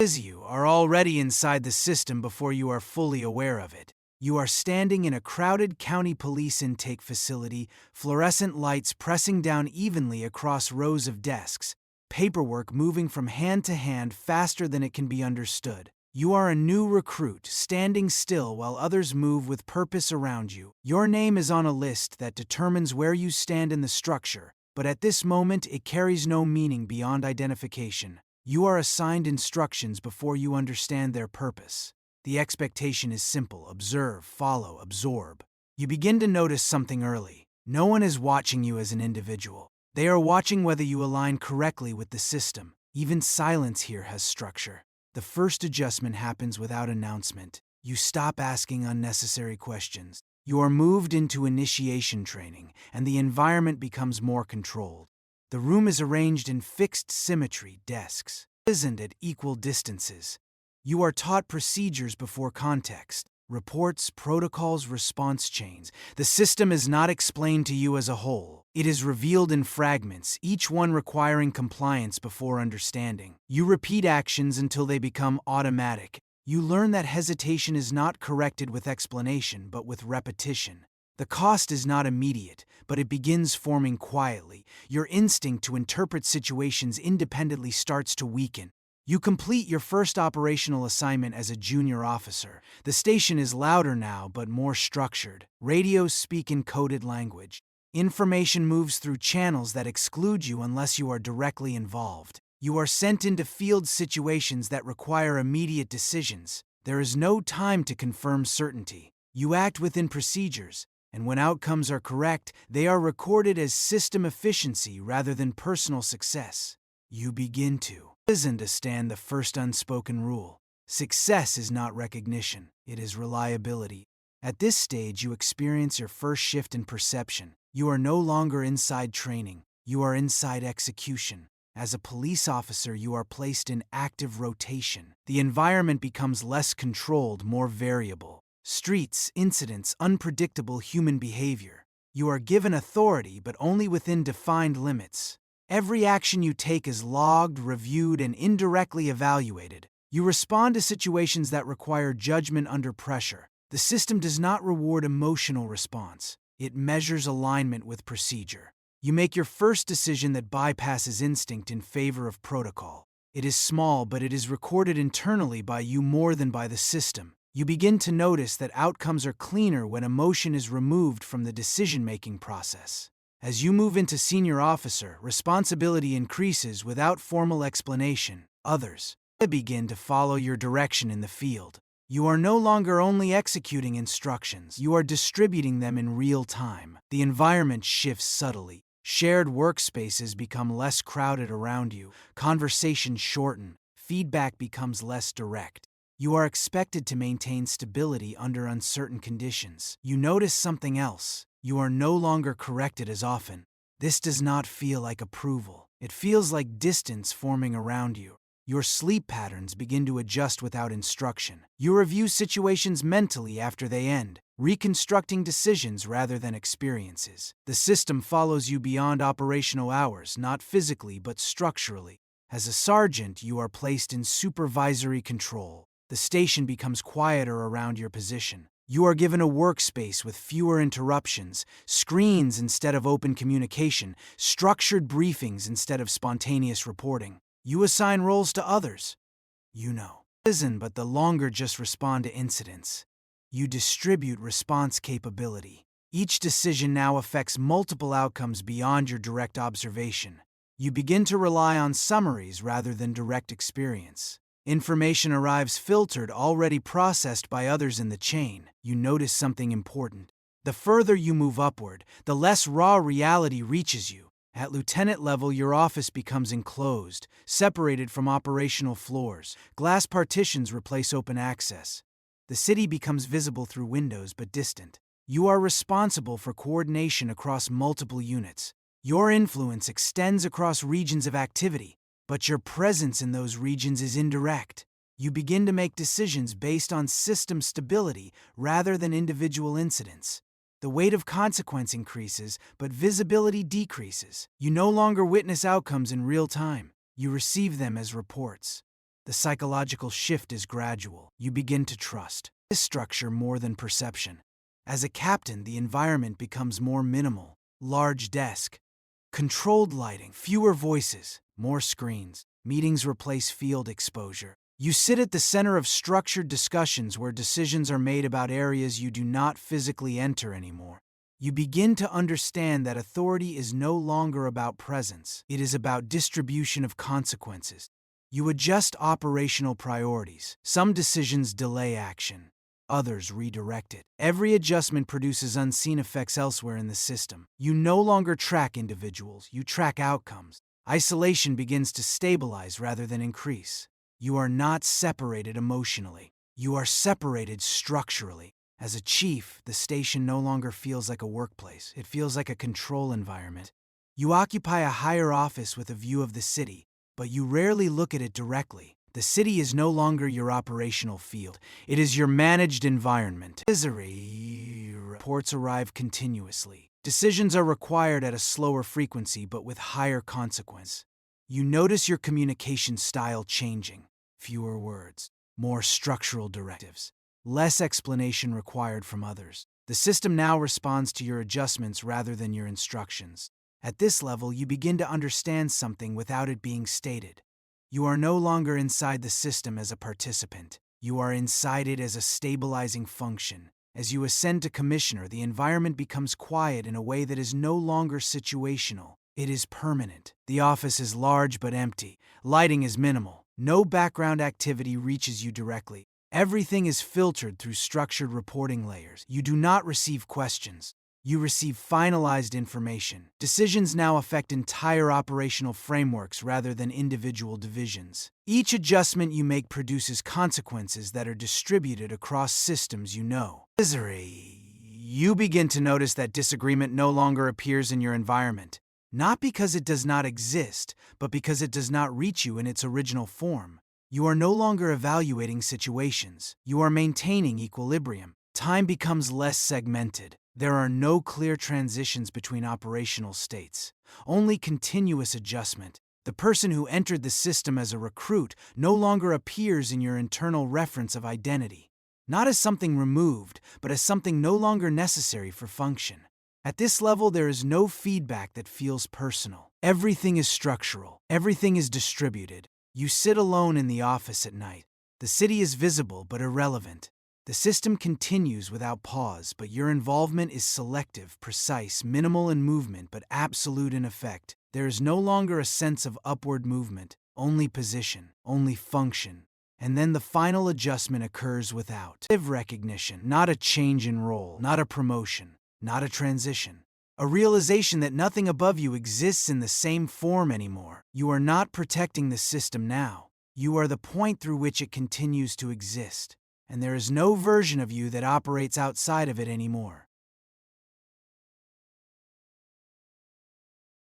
As you are already inside the system before you are fully aware of it. You are standing in a crowded county police intake facility, fluorescent lights pressing down evenly across rows of desks, paperwork moving from hand to hand faster than it can be understood. You are a new recruit, standing still while others move with purpose around you. Your name is on a list that determines where you stand in the structure, but at this moment it carries no meaning beyond identification. You are assigned instructions before you understand their purpose. The expectation is simple: observe, follow, absorb. You begin to notice something early. No one is watching you as an individual. They are watching whether you align correctly with the system. Even silence here has structure. The first adjustment happens without announcement. You stop asking unnecessary questions. You are moved into initiation training, and the environment becomes more controlled. The room is arranged in fixed symmetry, desks, isn't at equal distances. You are taught procedures before context, reports, protocols, response chains. The system is not explained to you as a whole. It is revealed in fragments, each one requiring compliance before understanding. You repeat actions until they become automatic. You learn that hesitation is not corrected with explanation, but with repetition. The cost is not immediate, but it begins forming quietly. Your instinct to interpret situations independently starts to weaken. You complete your first operational assignment as a junior officer. The station is louder now, but more structured. Radios speak in coded language. Information moves through channels that exclude you unless you are directly involved. You are sent into field situations that require immediate decisions. There is no time to confirm certainty. You act within procedures, and when outcomes are correct, they are recorded as system efficiency rather than personal success. You begin to understand the first unspoken rule. Success is not recognition, it is reliability. At this stage, you experience your first shift in perception. You are no longer inside training, you are inside execution. As a police officer, you are placed in active rotation. The environment becomes less controlled, more variable. Streets, incidents, unpredictable human behavior. You are given authority, but only within defined limits. Every action you take is logged, reviewed, and indirectly evaluated. You respond to situations that require judgment under pressure. The system does not reward emotional response. It measures alignment with procedure. You make your first decision that bypasses instinct in favor of protocol. It is small, but it is recorded internally by you more than by the system. You begin to notice that outcomes are cleaner when emotion is removed from the decision-making process. As you move into senior officer, responsibility increases without formal explanation. Others begin to follow your direction in the field. You are no longer only executing instructions, you are distributing them in real time. The environment shifts subtly. Shared workspaces become less crowded around you. Conversations shorten. Feedback becomes less direct. You are expected to maintain stability under uncertain conditions. You notice something else. You are no longer corrected as often. This does not feel like approval. It feels like distance forming around you. Your sleep patterns begin to adjust without instruction. You review situations mentally after they end, reconstructing decisions rather than experiences. The system follows you beyond operational hours, not physically but structurally. As a sergeant, you are placed in supervisory control. The station becomes quieter around your position. You are given a workspace with fewer interruptions, screens instead of open communication, structured briefings instead of spontaneous reporting. You assign roles to others. Listen, but the longer just respond to incidents. You distribute response capability. Each decision now affects multiple outcomes beyond your direct observation. You begin to rely on summaries rather than direct experience. Information arrives filtered, already processed by others in the chain. You notice something important. The further you move upward, the less raw reality reaches you. At lieutenant level, your office becomes enclosed, separated from operational floors. Glass partitions replace open access. The city becomes visible through windows but distant. You are responsible for coordination across multiple units. Your influence extends across regions of activity, but your presence in those regions is indirect. You begin to make decisions based on system stability rather than individual incidents. The weight of consequence increases, but visibility decreases. You no longer witness outcomes in real time. You receive them as reports. The psychological shift is gradual. You begin to trust this structure more than perception. As a captain, the environment becomes more minimal. Large desk, controlled lighting, fewer voices, more screens. Meetings replace field exposure. You sit at the center of structured discussions where decisions are made about areas you do not physically enter anymore. You begin to understand that authority is no longer about presence. It is about distribution of consequences. You adjust operational priorities. Some decisions delay action. Others redirect it. Every adjustment produces unseen effects elsewhere in the system. You no longer track individuals, you track outcomes. Isolation begins to stabilize rather than increase. You are not separated emotionally. You are separated structurally. As a chief, the station no longer feels like a workplace. It feels like a control environment. You occupy a higher office with a view of the city, but you rarely look at it directly. The city is no longer your operational field. It is your managed environment. Reports arrive continuously. Decisions are required at a slower frequency but with higher consequence. You notice your communication style changing. Fewer words, more structural directives, less explanation required from others. The system now responds to your adjustments rather than your instructions. At this level, you begin to understand something without it being stated. You are no longer inside the system as a participant. You are inside it as a stabilizing function. As you ascend to commissioner, the environment becomes quiet in a way that is no longer situational. It is permanent. The office is large but empty. Lighting is minimal. No background activity reaches you directly. Everything is filtered through structured reporting layers. You do not receive questions. You receive finalized information. Decisions now affect entire operational frameworks rather than individual divisions. Each adjustment you make produces consequences that are distributed across systems you know. You begin to notice that disagreement no longer appears in your environment. Not because it does not exist, but because it does not reach you in its original form. You are no longer evaluating situations. You are maintaining equilibrium. Time becomes less segmented. There are no clear transitions between operational states, only continuous adjustment. The person who entered the system as a recruit no longer appears in your internal reference of identity, not as something removed, but as something no longer necessary for function. At this level, there is no feedback that feels personal. Everything is structural. Everything is distributed. You sit alone in the office at night. The city is visible but irrelevant. The system continues without pause, but your involvement is selective, precise, minimal in movement, but absolute in effect. There is no longer a sense of upward movement, only position, only function. And then the final adjustment occurs without recognition, not a change in role, not a promotion, not a transition. A realization that nothing above you exists in the same form anymore. You are not protecting the system now. You are the point through which it continues to exist. And there is no version of you that operates outside of it anymore.